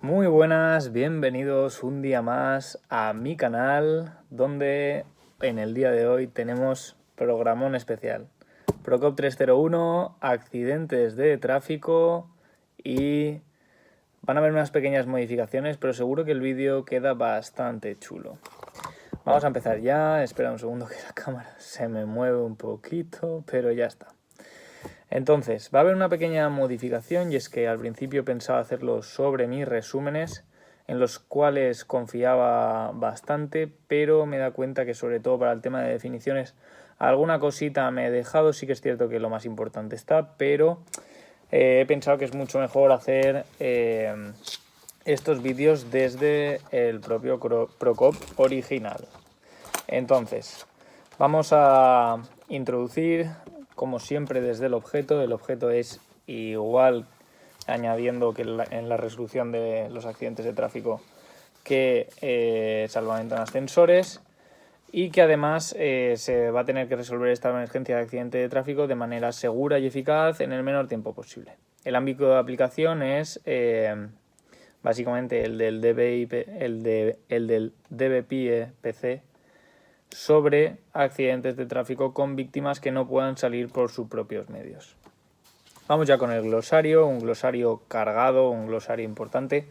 Muy buenas, bienvenidos un día más a mi canal, donde en el día de hoy tenemos programón especial. Procop 301, accidentes de tráfico y van a haber unas pequeñas modificaciones, pero seguro que el vídeo queda bastante chulo. Vamos a empezar ya, espera un segundo que la cámara se me mueve un poquito, pero ya está. Entonces, va a haber una pequeña modificación y es que al principio pensaba hacerlo sobre mis resúmenes, en los cuales confiaba bastante, pero me da cuenta que sobre todo para el tema de definiciones alguna cosita me he dejado. Sí que es cierto que lo más importante está, pero he pensado que es mucho mejor hacer estos vídeos desde el propio Procop original. Entonces, vamos a introducir, como siempre, desde el objeto. El objeto es igual, añadiendo que en la resolución de los accidentes de tráfico que salvamento en ascensores, y que además se va a tener que resolver esta emergencia de accidente de tráfico de manera segura y eficaz en el menor tiempo posible. El ámbito de aplicación es básicamente el del DBPE-PC sobre accidentes de tráfico con víctimas que no puedan salir por sus propios medios. Vamos ya con el glosario, un glosario cargado, un glosario importante,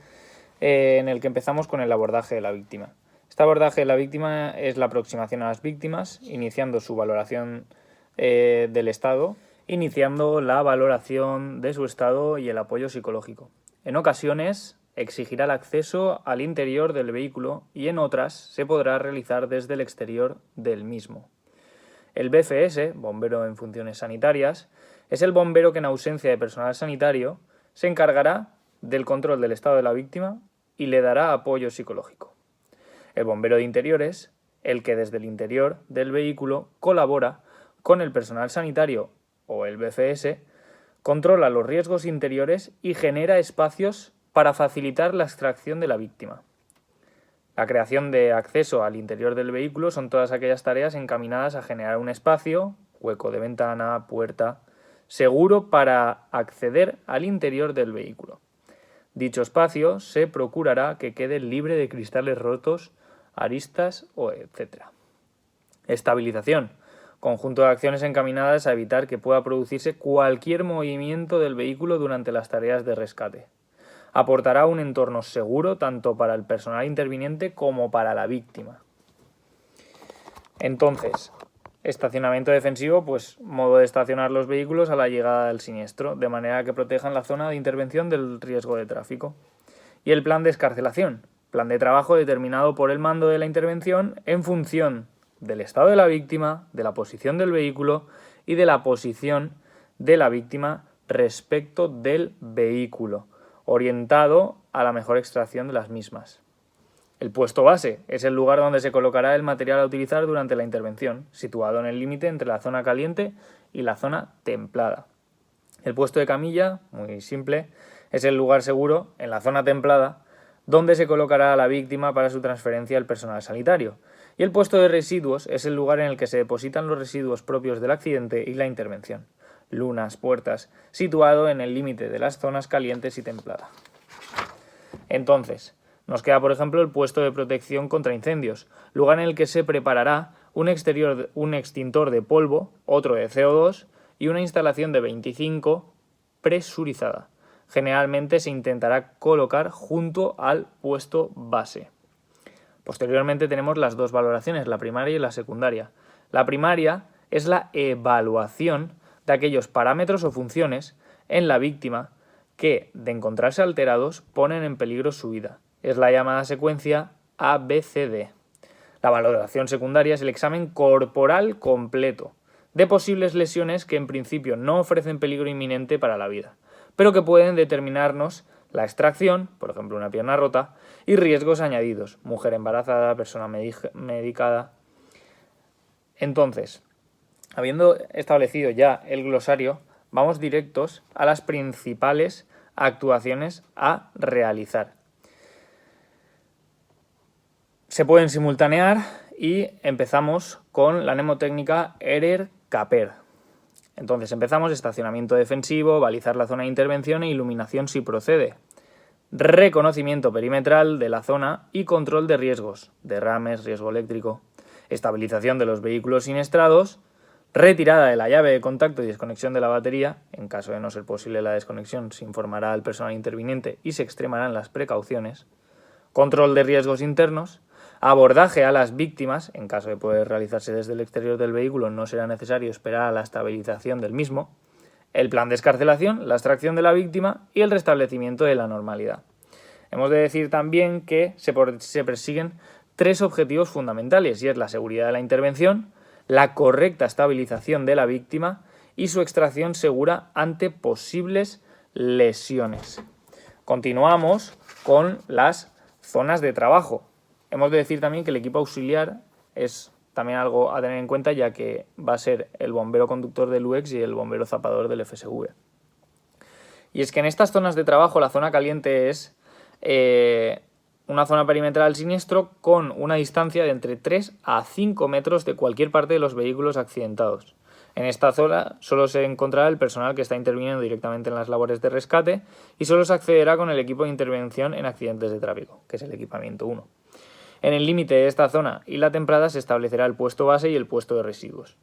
en el que empezamos con el abordaje de la víctima. Este abordaje de la víctima es la aproximación a las víctimas, iniciando su valoración del estado, iniciando la valoración de su estado y el apoyo psicológico. En ocasiones exigirá el acceso al interior del vehículo y en otras se podrá realizar desde el exterior del mismo. El BFS, bombero en funciones sanitarias, es el bombero que en ausencia de personal sanitario se encargará del control del estado de la víctima y le dará apoyo psicológico. El bombero de interiores, el que desde el interior del vehículo colabora con el personal sanitario o el BFS, controla los riesgos interiores y genera espacios para facilitar la extracción de la víctima. La creación de acceso al interior del vehículo son todas aquellas tareas encaminadas a generar un espacio, hueco de ventana, puerta, seguro para acceder al interior del vehículo. Dicho espacio se procurará que quede libre de cristales rotos, aristas o etc. Estabilización. Conjunto de acciones encaminadas a evitar que pueda producirse cualquier movimiento del vehículo durante las tareas de rescate. Aportará un entorno seguro tanto para el personal interviniente como para la víctima. Entonces, estacionamiento defensivo, pues modo de estacionar los vehículos a la llegada del siniestro, de manera que protejan la zona de intervención del riesgo de tráfico. Y el plan de excarcelación, plan de trabajo determinado por el mando de la intervención en función del estado de la víctima, de la posición del vehículo y de la posición de la víctima respecto del vehículo, orientado a la mejor extracción de las mismas. El puesto base es el lugar donde se colocará el material a utilizar durante la intervención, situado en el límite entre la zona caliente y la zona templada. El puesto de camilla, muy simple, es el lugar seguro, en la zona templada, donde se colocará a la víctima para su transferencia al personal sanitario. Y el puesto de residuos es el lugar en el que se depositan los residuos propios del accidente y la intervención. Lunas, puertas, situado en el límite de las zonas calientes y templadas. Entonces, nos queda, por ejemplo, el puesto de protección contra incendios, lugar en el que se preparará un extintor de polvo, otro de CO2 y una instalación de 25 presurizada. Generalmente se intentará colocar junto al puesto base. Posteriormente tenemos las dos valoraciones, la primaria y la secundaria. La primaria es la evaluación de aquellos parámetros o funciones en la víctima que, de encontrarse alterados, ponen en peligro su vida. Es la llamada secuencia ABCD. La valoración secundaria es el examen corporal completo de posibles lesiones que en principio no ofrecen peligro inminente para la vida, pero que pueden determinarnos la extracción, por ejemplo una pierna rota, y riesgos añadidos, mujer embarazada, persona medicada. Entonces, habiendo establecido ya el glosario, vamos directos a las principales actuaciones a realizar. Se pueden simultanear y empezamos con la mnemotécnica ERER-CAPER. Entonces empezamos estacionamiento defensivo, balizar la zona de intervención e iluminación si procede. reconocimiento perimetral de la zona y control de riesgos, derrames, riesgo eléctrico, estabilización de los vehículos siniestrados, retirada de la llave de contacto y desconexión de la batería. En caso de no ser posible la desconexión, se informará al personal interviniente y se extremarán las precauciones, control de riesgos internos, abordaje a las víctimas. En caso de poder realizarse desde el exterior del vehículo, no será necesario esperar a la estabilización del mismo, el plan de excarcelación, la extracción de la víctima y el restablecimiento de la normalidad. Hemos de decir también que se persiguen 3 objetivos fundamentales, y es la seguridad de la intervención, la correcta estabilización de la víctima y su extracción segura ante posibles lesiones. Continuamos con las zonas de trabajo. Hemos de decir también que el equipo auxiliar es también algo a tener en cuenta, ya que va a ser el bombero conductor del UEX y el bombero zapador del FSV. Y es que en estas zonas de trabajo la zona caliente es una zona perimetral siniestro con una distancia de entre 3 a 5 metros de cualquier parte de los vehículos accidentados. En esta zona solo se encontrará el personal que está interviniendo directamente en las labores de rescate y solo se accederá con el equipo de intervención en accidentes de tráfico, que es el equipamiento 1. En el límite de esta zona y la templada se establecerá el puesto base y el puesto de residuos.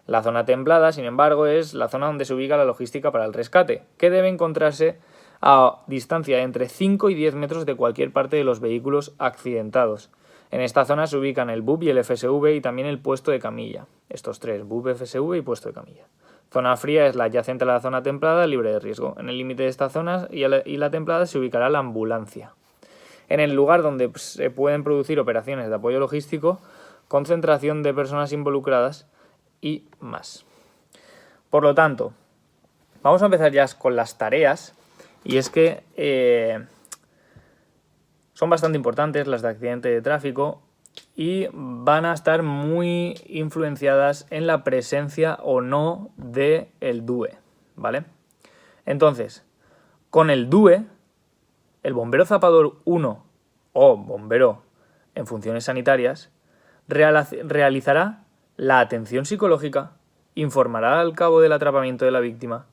La zona templada, sin embargo, es la zona donde se ubica la logística para el rescate, que debe encontrarse a distancia de entre 5 y 10 metros de cualquier parte de los vehículos accidentados. En esta zona se ubican el BUP y el FSV y también el puesto de camilla. Estos 3, BUP, FSV y puesto de camilla. Zona fría es la adyacente a la zona templada, libre de riesgo. En el límite de esta zona y la templada se ubicará la ambulancia. En el lugar donde se pueden producir operaciones de apoyo logístico, concentración de personas involucradas y más. Por lo tanto, vamos a empezar ya con las tareas, y es que son bastante importantes las de accidente de tráfico y van a estar muy influenciadas en la presencia o no del DUE, ¿vale? Entonces, con el DUE, el bombero zapador 1 o bombero en funciones sanitarias realizará la atención psicológica, informará al cabo del atrapamiento de la víctima,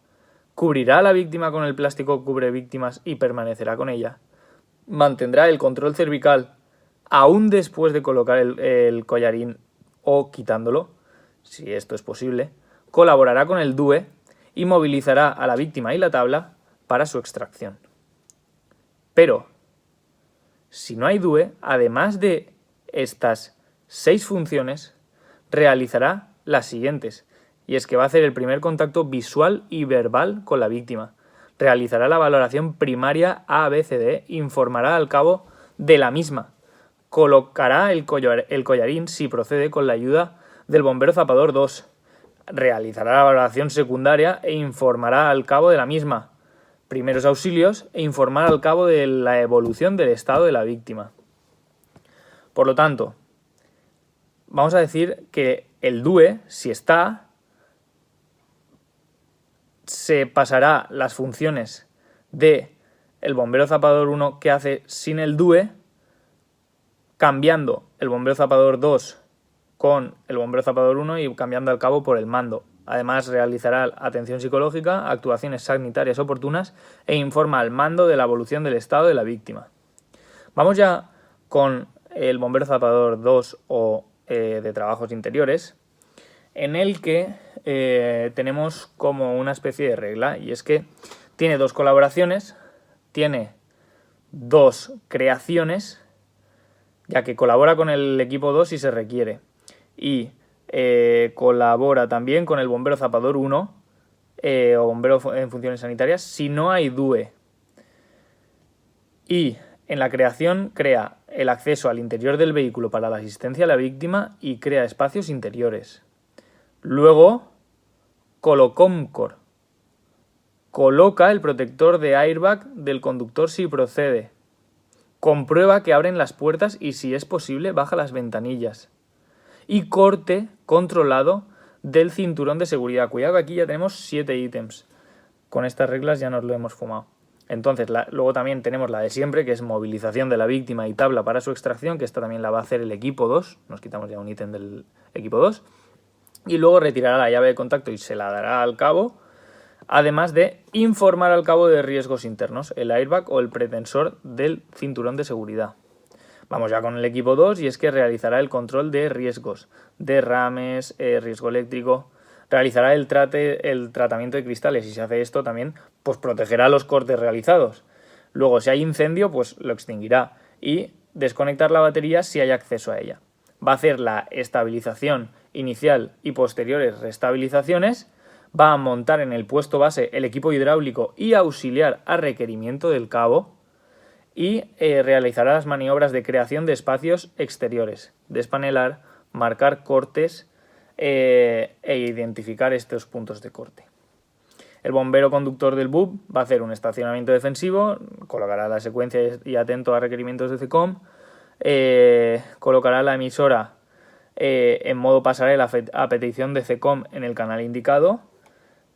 cubrirá a la víctima con el plástico cubre víctimas y permanecerá con ella, mantendrá el control cervical aún después de colocar el collarín o quitándolo, si esto es posible, colaborará con el DUE y movilizará a la víctima y la tabla para su extracción. Pero, si no hay DUE, además de estas 6 funciones, realizará las siguientes, y es que va a hacer el primer contacto visual y verbal con la víctima, realizará la valoración primaria ABCD, informará al cabo de la misma, colocará el collarín si procede con la ayuda del bombero zapador 2, realizará la valoración secundaria e informará al cabo de la misma, primeros auxilios e informar al cabo de la evolución del estado de la víctima. Por lo tanto, vamos a decir que el DUE, si está, se pasará las funciones de el bombero zapador 1 que hace sin el DUE, cambiando el bombero zapador 2 con el bombero zapador 1 y cambiando al cabo por el mando. Además, realizará atención psicológica, actuaciones sanitarias oportunas e informa al mando de la evolución del estado de la víctima. Vamos ya con el bombero zapador 2 o de trabajos interiores, en el que tenemos como una especie de regla, y es que tiene 2 colaboraciones, tiene 2 creaciones, ya que colabora con el equipo 2 si se requiere, y colabora también con el bombero zapador 1 o bombero en funciones sanitarias si no hay DUE. Y en la creación crea el acceso al interior del vehículo para la asistencia a la víctima y crea espacios interiores. Luego, Colocomcor. Coloca el protector de airbag del conductor si procede. Comprueba que abren las puertas y, si es posible, baja las ventanillas. Y corte controlado del cinturón de seguridad. Cuidado que aquí ya tenemos 7 ítems. Con estas reglas ya nos lo hemos fumado. Entonces, luego también tenemos la de siempre, que es movilización de la víctima y tabla para su extracción, que esta también la va a hacer el equipo 2. Nos quitamos ya un ítem del equipo 2. Y luego retirará la llave de contacto y se la dará al cabo además de informar al cabo de riesgos internos, el airbag o el pretensor del cinturón de seguridad. Vamos ya con el equipo 2 y es que realizará el control de riesgos, derrames, riesgo eléctrico, realizará el tratamiento de cristales y si hace esto también pues protegerá los cortes realizados. Luego si hay incendio pues lo extinguirá y desconectar la batería si hay acceso a ella. Va a hacer la estabilización inicial y posteriores restabilizaciones, va a montar en el puesto base el equipo hidráulico y auxiliar a requerimiento del cabo y realizará las maniobras de creación de espacios exteriores, despanelar, marcar cortes e identificar estos puntos de corte. El bombero conductor del BUP va a hacer un estacionamiento defensivo, colocará la secuencia y atento a requerimientos de CECOM, colocará la emisora en modo pasarela a petición de CECOM en el canal indicado,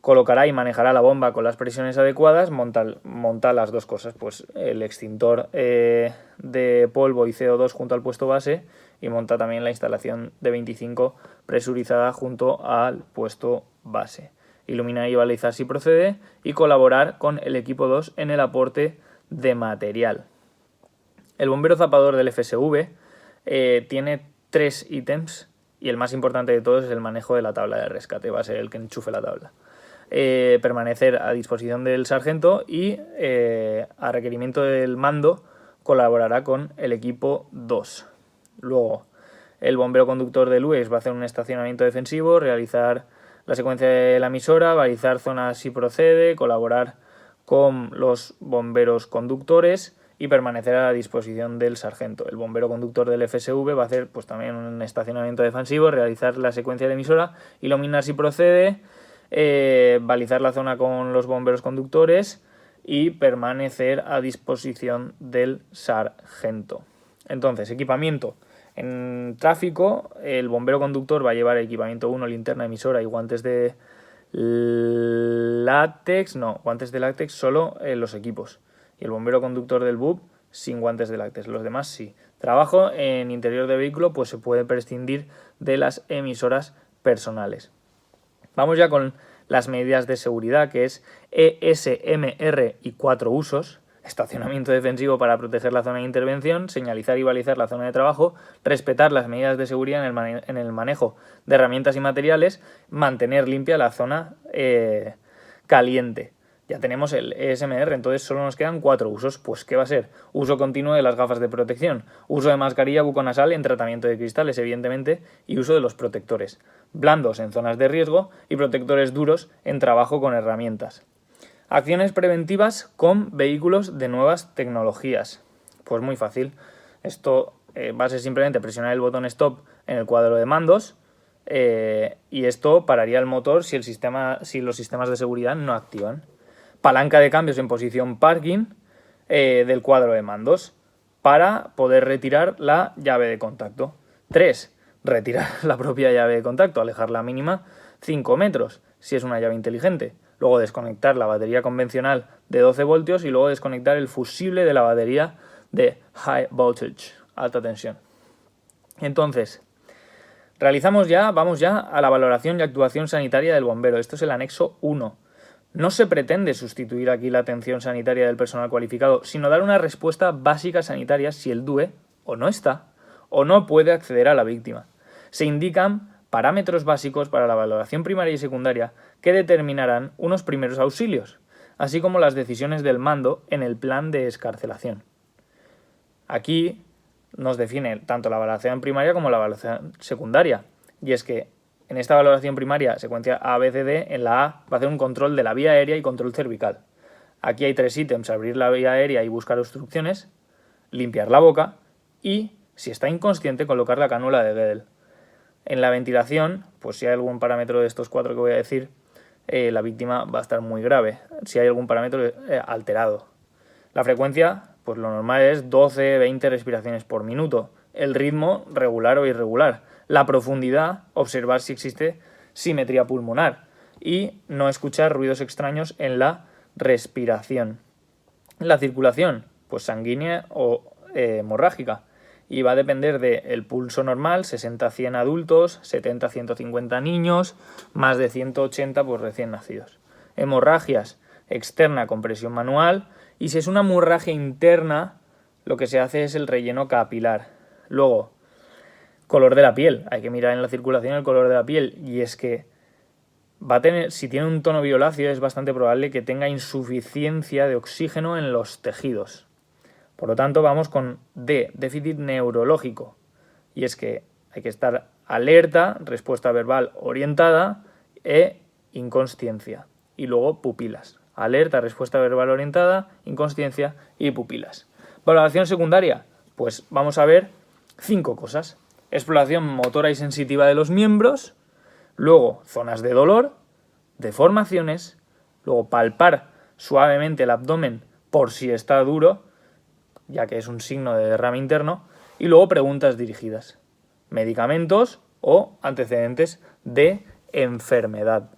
colocará y manejará la bomba con las presiones adecuadas, monta las dos cosas, pues el extintor de polvo y CO2 junto al puesto base y monta también la instalación de 25 presurizada junto al puesto base. Iluminar y balizar si procede y colaborar con el equipo 2 en el aporte de material. El bombero zapador del FSV tiene 3 ítems y el más importante de todos es el manejo de la tabla de rescate, va a ser el que enchufe la tabla. Permanecer a disposición del sargento y a requerimiento del mando colaborará con el equipo 2. Luego, el bombero conductor del UEX va a hacer un estacionamiento defensivo, realizar la secuencia de la emisora, balizar zonas si procede, colaborar con los bomberos conductores y permanecer a la disposición del sargento. El bombero conductor del FSV va a hacer pues también un estacionamiento defensivo, realizar la secuencia de emisora, iluminar si procede, balizar la zona con los bomberos conductores y permanecer a disposición del sargento. Entonces, equipamiento. En tráfico, el bombero conductor va a llevar equipamiento 1, linterna, emisora y guantes de látex. No, guantes de látex solo en los equipos. Y el bombero conductor del BUP sin guantes de látex. Los demás sí. Trabajo en interior de vehículo, pues se puede prescindir de las emisoras personales. Vamos ya con las medidas de seguridad, que es ESMR y 4 usos. Estacionamiento defensivo para proteger la zona de intervención, señalizar y balizar la zona de trabajo, respetar las medidas de seguridad en el manejo de herramientas y materiales, mantener limpia la zona caliente. Ya tenemos el ESMR, entonces solo nos quedan 4 usos. Pues ¿qué va a ser? Uso continuo de las gafas de protección, uso de mascarilla buconasal en tratamiento de cristales, evidentemente, y uso de los protectores blandos en zonas de riesgo y protectores duros en trabajo con herramientas. Acciones preventivas con vehículos de nuevas tecnologías. Pues muy fácil. Esto va a ser simplemente presionar el botón stop en el cuadro de mandos y esto pararía el motor si los sistemas de seguridad no activan. Palanca de cambios en posición parking del cuadro de mandos para poder retirar la llave de contacto. 3. Retirar la propia llave de contacto, alejarla mínima 5 metros si es una llave inteligente. Luego desconectar la batería convencional de 12 voltios y luego desconectar el fusible de la batería de high voltage, alta tensión. Entonces, vamos ya a la valoración y actuación sanitaria del bombero. Esto es el anexo 1. No se pretende sustituir aquí la atención sanitaria del personal cualificado, sino dar una respuesta básica sanitaria si el DUE o no está o no puede acceder a la víctima. Se indican parámetros básicos para la valoración primaria y secundaria que determinarán unos primeros auxilios, así como las decisiones del mando en el plan de excarcelación. Aquí nos define tanto la valoración primaria como la valoración secundaria, y es que en esta valoración primaria, secuencia ABCD, en la A va a hacer un control de la vía aérea y control cervical. Aquí hay 3 ítems: abrir la vía aérea y buscar obstrucciones, limpiar la boca y, si está inconsciente, colocar la cánula de Gödel. En la ventilación, pues si hay algún parámetro de estos 4 que voy a decir, la víctima va a estar muy grave, si hay algún parámetro alterado. La frecuencia, pues lo normal es 12-20 respiraciones por minuto. El ritmo, regular o irregular. La profundidad, observar si existe simetría pulmonar. Y no escuchar ruidos extraños en la respiración. La circulación, pues sanguínea o hemorrágica. Y va a depender del pulso normal, 60-100 adultos, 70-150 niños, más de 180 pues recién nacidos. hemorragias, externa con presión manual, y si es una hemorragia interna, lo que se hace es el relleno capilar. Luego, color de la piel, hay que mirar en la circulación el color de la piel, y es que va a tener, si tiene un tono violáceo, es bastante probable que tenga insuficiencia de oxígeno en los tejidos. Por lo tanto, vamos con D, déficit neurológico, y es que hay que estar alerta, respuesta verbal orientada e inconsciencia. Y luego pupilas. Alerta, respuesta verbal orientada, inconsciencia y pupilas. Valoración secundaria. Pues vamos a ver 5 cosas. Exploración motora y sensitiva de los miembros. Luego, zonas de dolor, deformaciones. Luego, palpar suavemente el abdomen por si está duro, ya que es un signo de derrame interno. Y luego, preguntas dirigidas. Medicamentos o antecedentes de enfermedad.